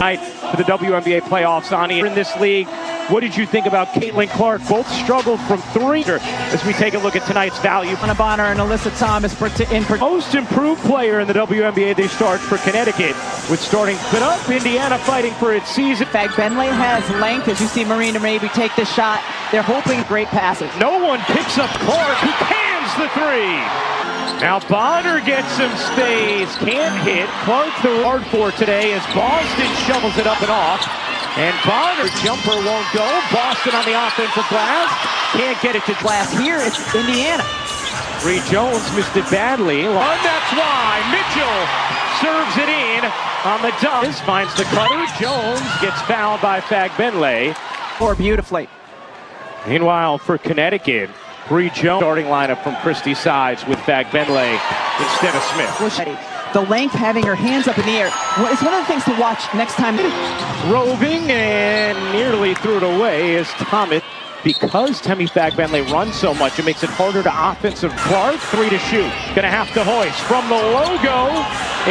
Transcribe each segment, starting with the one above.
Tonight for the WNBA playoffs on in this league. What did you think about Caitlin Clark? Both struggled from three as we take a look at tonight's value. Bonner and Alyssa Thomas Most improved player in the WNBA. They start for Connecticut with starting fit up. Indiana fighting for its season. Fagbenle has length. As you see Marina maybe take the shot. They're hoping great passes. No one picks up Clark, who cans the three. Now Bonner gets some space. Can't hit. Clark the hard for today as Boston shovels it up and off. And Bonner jumper won't go. Boston on the offensive glass. Can't get it to glass here. It's Indiana. Bree Jones missed it badly. And that's why Mitchell serves it in on the dump. Finds the cutter. Jones gets fouled by Fagbenle. Or beautifully. Meanwhile, for Connecticut, Bree Jones starting lineup from Christie Sides with Fagbenle instead of Smith. The length, having her hands up in the air. It's one of the things to watch next time. Roving and nearly threw it away as Thomas. Because Temi Fagbenle runs so much, it makes it harder to offensive. Clark, 3 to shoot. Gonna have to hoist from the logo.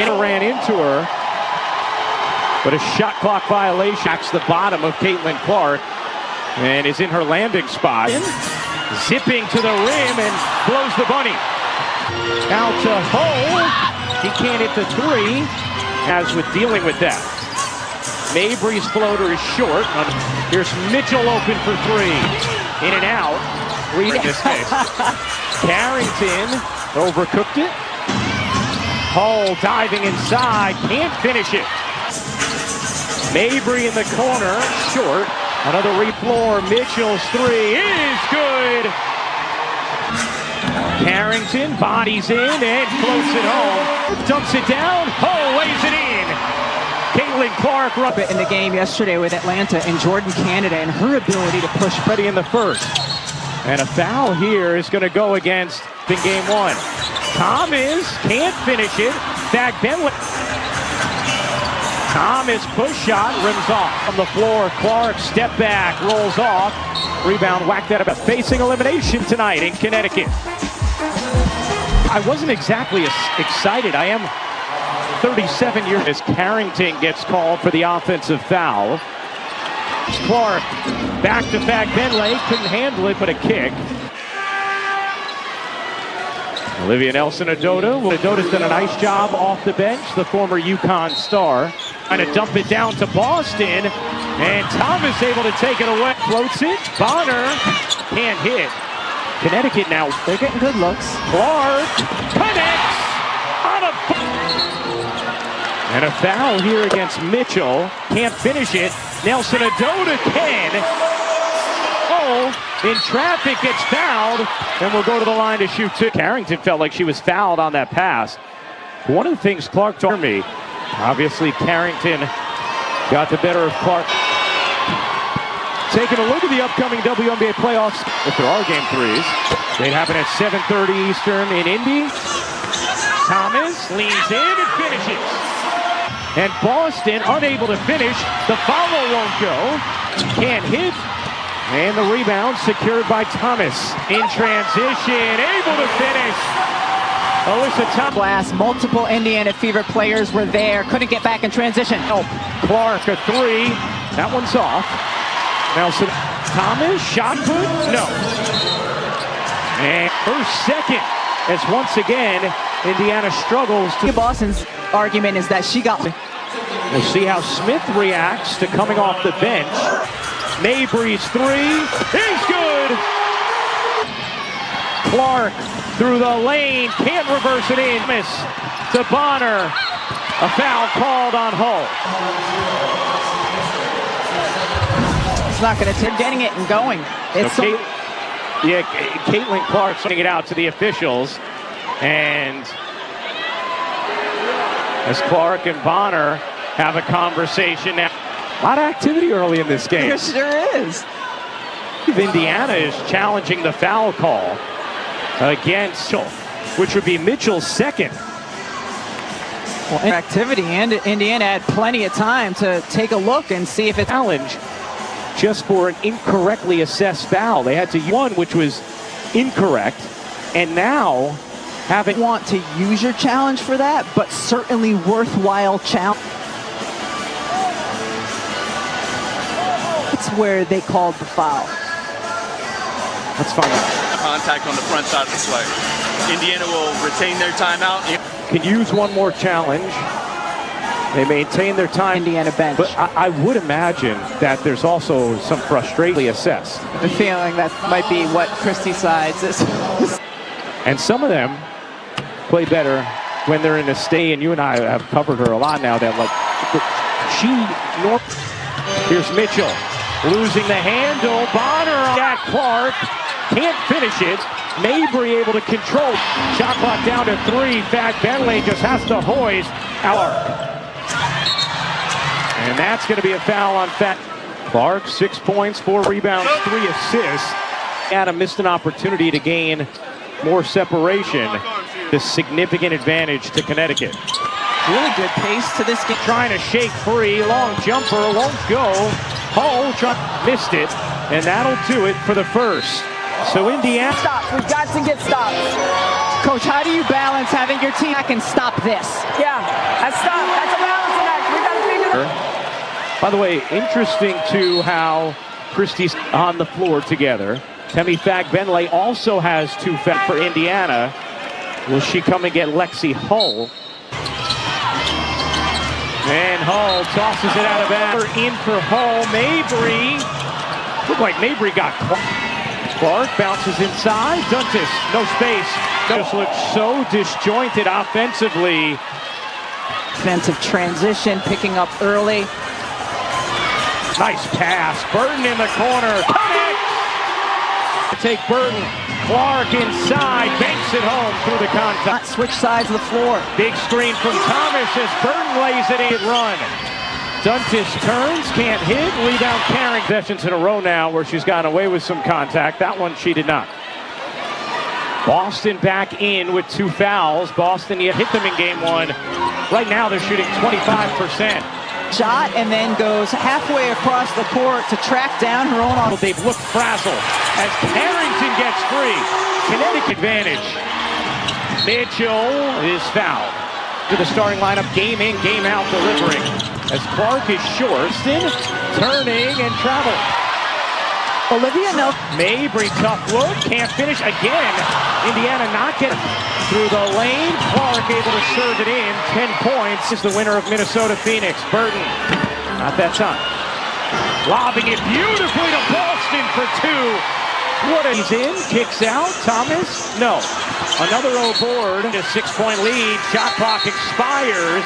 And ran into her. But a shot clock violation. Backs the bottom of Caitlin Clark. And is in her landing spot. Zipping to the rim and blows the bunny. Out to Hull. He can't hit the three, as with dealing with that. Mabry's floater is short. Here's Mitchell open for three. In and out. Reed in this case. Carrington overcooked it. Hull diving inside. Can't finish it. Mabry in the corner. Short. Another refloor. Mitchell's three is good. Carrington bodies in and floats it home. Dumps it down. Hull lays it in. Caitlin Clark in the game yesterday with Atlanta and Jordan Canada and her ability to push Freddie in the first. And a foul here is going to go against in game one. Thomas can't finish it. Fagbenle. Thomas push shot rims off from the floor. Clark step back, rolls off. Rebound whacked that about. Facing elimination tonight in Connecticut. I wasn't exactly excited. I am 37 years as Carrington gets called for the offensive foul. Clark back to Fagbenle. Couldn't handle it, but a kick. Olivia Nelson-Ododa. Odota's done a nice job off the bench, the former UConn star. Trying to dump it down to Boston. And Thomas able to take it away. Floats it. Bonner can't hit. Connecticut now. They're getting good looks. Clark connects on a... And a foul here against Mitchell. Can't finish it. Nelson-Ododa can. Oh, in traffic gets fouled. And will go to the line to shoot two. Carrington felt like she was fouled on that pass. One of the things Clark told me, obviously Carrington got the better of Clark. Taking a look at the upcoming WNBA playoffs. If there are game threes, they'd happen at 7:30 Eastern in Indy. Thomas leans in and finishes. And Boston unable to finish. The follow won't go. Can't hit. And the rebound secured by Thomas. In transition, able to finish. Alyssa Thomas. Glass, multiple Indiana Fever players were there. Couldn't get back in transition. Oh, Clark a three. That one's off. Nelson Thomas, shot put? No. And her second, as once again, Indiana struggles to... Boston's argument is that she got... We'll see how Smith reacts to coming off the bench. Mabry's three is good. Clark through the lane, can't reverse it in. Miss to Bonner. A foul called on Hull. It's not going to take getting it and going. It's Caitlin Clark sending it out to the officials. And as Clark and Bonner have a conversation now. A lot of activity early in this game. There sure is. Indiana is challenging the foul call against Mitchell, which would be Mitchell's second. Well, activity, and Indiana had plenty of time to take a look and see if it's challenge just for an incorrectly assessed foul. They had to use one which was incorrect, and now haven't want to use your challenge for that, but certainly worthwhile challenge. That's where they called the foul. Let's find out. Contact on the front side of the play. Indiana will retain their timeout. Can use one more challenge. They maintain their time. Indiana bench. But I would imagine that there's also some frustration assessed. The feeling that might be what Christie sides is. And some of them play better when they're in a stay, and you and I have covered her a lot now. That here's Mitchell losing the handle. Bonner, Jack Clark can't finish it. Mabry able to control. Shot clock down to 3. Fagbenle just has to hoist Clark. And that's going to be a foul on Clark. 6 points, 4 rebounds, 3 assists. Adam missed an opportunity to gain more separation. The significant advantage to Connecticut. Really good pace to this game. Trying to shake free. Long jumper won't go. Hull missed it. And that'll do it for the first. So Indiana. Stop. We've got to get stops. Coach, how do you balance having your team back and stop this? Yeah, that's stop. That's a balancing act. We got to figure it. By the way, interesting too how Christie's on the floor together. Temi Fagbenle also has 2 fouls for Indiana. Will she come and get Lexie Hull? And Hull tosses it out of bounds. In for Hull. Mabry. Looked like Mabry got Clark bounces inside. Dantas, no space. Just looks so disjointed offensively. Offensive transition, picking up early. Nice pass. Burton in the corner. Connect! Take Burton. Clark inside. Banks it home through the contact. Switch sides of the floor. Big screen from Thomas as Burton lays it in. Run. Dantas turns, can't hit. Rebound carrying. Possessions in a row now where she's gotten away with some contact. That one she did not. Boston back in with 2 fouls. Boston hit them in game 1. Right now they're shooting 25%. Shot and then goes halfway across the court to track down her own. They've looked frazzled as Carrington gets free. Connecticut advantage. Mitchell is fouled. To the starting lineup, game in, game out delivering. As Clark is short, turning and traveling. Olivia Nelson. Mabry, tough look, can't finish again. Indiana not getting through the lane. Clark able to serve it in. 10 points is the winner of Minnesota Phoenix. Burton, not that time. Lobbing it beautifully to Boston for 2. What he's in, kicks out. Thomas, no. Another O board. A 6-point lead. Shot clock expires.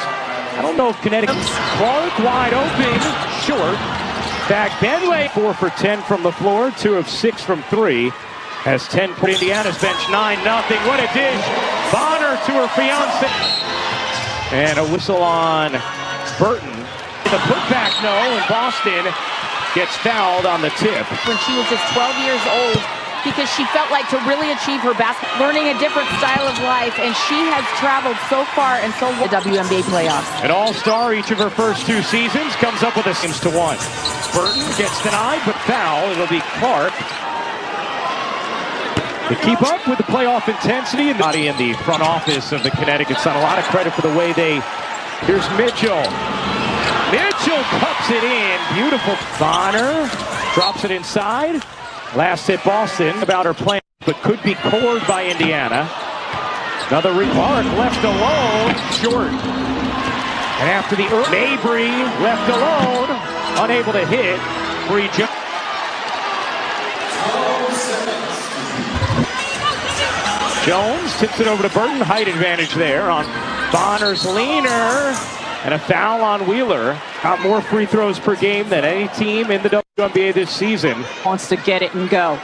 I don't know if Connecticut. Clark wide open, short. Fagbenle 4 for 10 from the floor, 2 of 6 from 3. Has 10 for Indiana's bench, 9-0. What a dish. Bonner to her fiance. And a whistle on Burton. The putback, no, and Boston gets fouled on the tip. When she was just 12 years old, because she felt like to really achieve her learning a different style of life, and she has traveled so far and so well. The WNBA playoffs. An all-star each of her first 2 seasons, comes up with a 6-1. Burton gets denied, but foul. It'll be Clark. To keep up with the playoff intensity and in the front office of the Connecticut Sun. A lot of credit for the way they. Here's Mitchell. Mitchell cups it in. Beautiful. Bonner drops it inside. Last hit Boston about her plan, but could be cored by Indiana. Another Clark left alone, short. And after the Mabry left alone, unable to hit. Jones tips it over to Burton. Height advantage there on Bonner's leaner. And a foul on Wheeler. Got more free throws per game than any team in the WNBA this season. Wants to get it and go.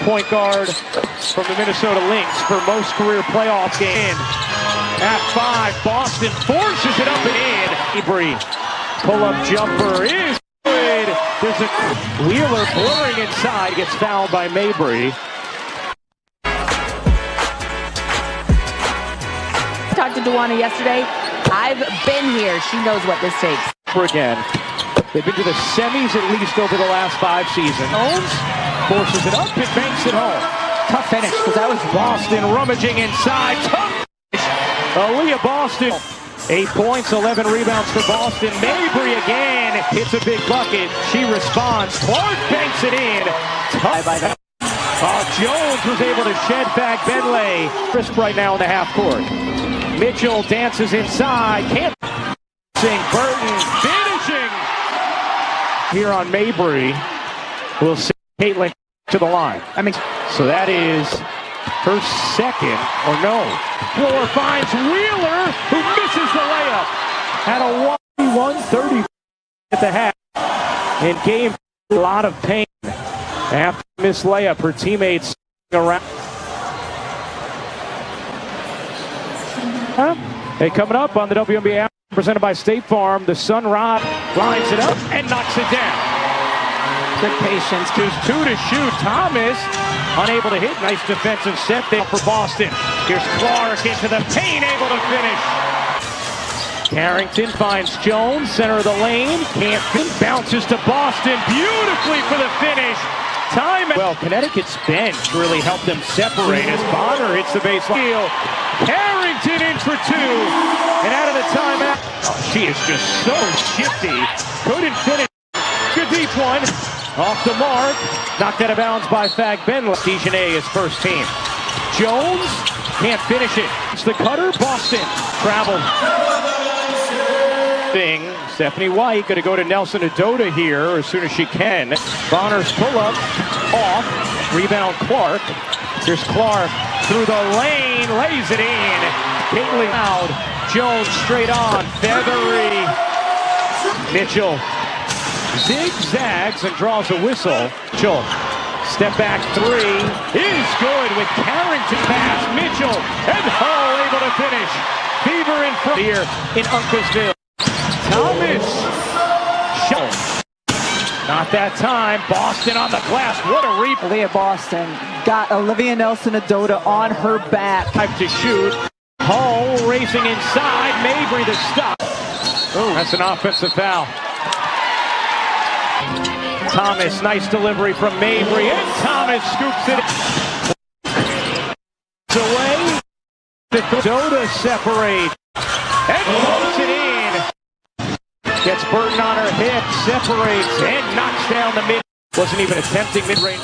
Point guard from the Minnesota Lynx for most career playoff games. At 5, Boston forces it up and in. Mabry, pull-up jumper is good. There's a Wheeler blurring inside, gets fouled by Mabry. Talked to Duana yesterday. I've been here. She knows what this takes. Again, they've been to the semis at least over the last 5 seasons. Jones forces it up and banks it home. Tough finish, because that was Boston rummaging inside. Tough finish. Aliyah Boston 8 points, 11 rebounds for Boston. Mabry again hits a big bucket. She responds. Clark banks it in. Jones was able to shed Fagbenle. Crisp right now in the half court. Mitchell dances inside. Can't sing. Burton finishing. Here on Mabry. We'll see Caitlin to the line. So that is her second, or no. Floor finds Wheeler, who misses the layup. Had a 1-30 at the half. And gave a lot of pain. After miss layup, her teammates around. Hey, coming up on the WNBA presented by State Farm, the Sun Rod lines it up and knocks it down. Good patience. Just 2 to shoot. Thomas unable to hit. Nice defensive set there for Boston. Here's Clark into the paint, able to finish. Carrington finds Jones, center of the lane. Can't fit. Bounces to Boston beautifully for the finish. Time. Well, Connecticut's bench really helped them separate as Bonner hits the baseline. Carrington in for 2. And out of the timeout. Oh, she is just so shifty. Couldn't finish. Good deep one. Off the mark. Knocked out of bounds by Fagbenle. Dijonay is first team. Jones can't finish it. It's the cutter. Boston traveled. Stephanie White going to go to Nelson Adota here as soon as she can. Bonner's pull-up off. Rebound Clark. Here's Clark through the lane. Lays it in. Caitlin out. Jones straight on. Feathery. Mitchell zigzags and draws a whistle. Mitchell. Step back 3 is good with Carrington pass. Mitchell and Hull able to finish. Fever in front here in Uncasville. Thomas. Not that time. Boston on the glass. What a reap. Aliyah Boston got Olivia Nelson-Adota on her back. Time to shoot. Hull racing inside. Mabry the stop. Oh, that's an offensive foul. Thomas, nice delivery from Mabry, and Thomas scoops it away. Adota separate and pumps it in. Gets Burton on her hip, separates, and knocks down the mid. Wasn't even attempting mid-range,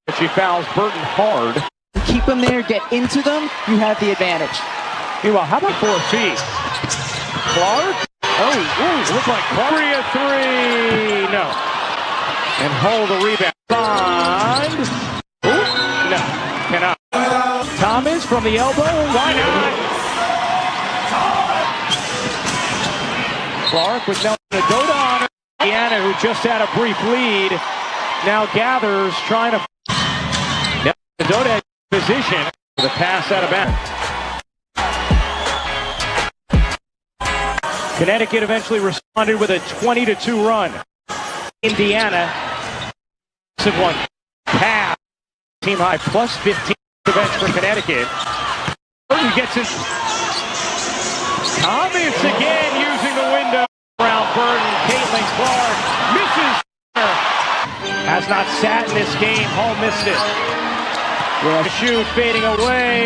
but she fouls Burton hard. Keep them there, get into them, you have the advantage. Meanwhile, how about 4 feet? Clark? Oh, looks like Clark. 3 No. And hold the rebound. Find. No, cannot. Thomas from the elbow. Why not? Clark with Nelson Adota on her. Indiana, who just had a brief lead, now gathers, trying to. Nelson Adota in position. The pass out of bounds. Connecticut eventually responded with a 20-2 run. Indiana. One pass. Team high plus 15 the bench for Connecticut. Burton gets it. Thomas again using the window around Burton. Caitlin Clark misses. Has not sat in this game. Hull missed it. Shoot fading away.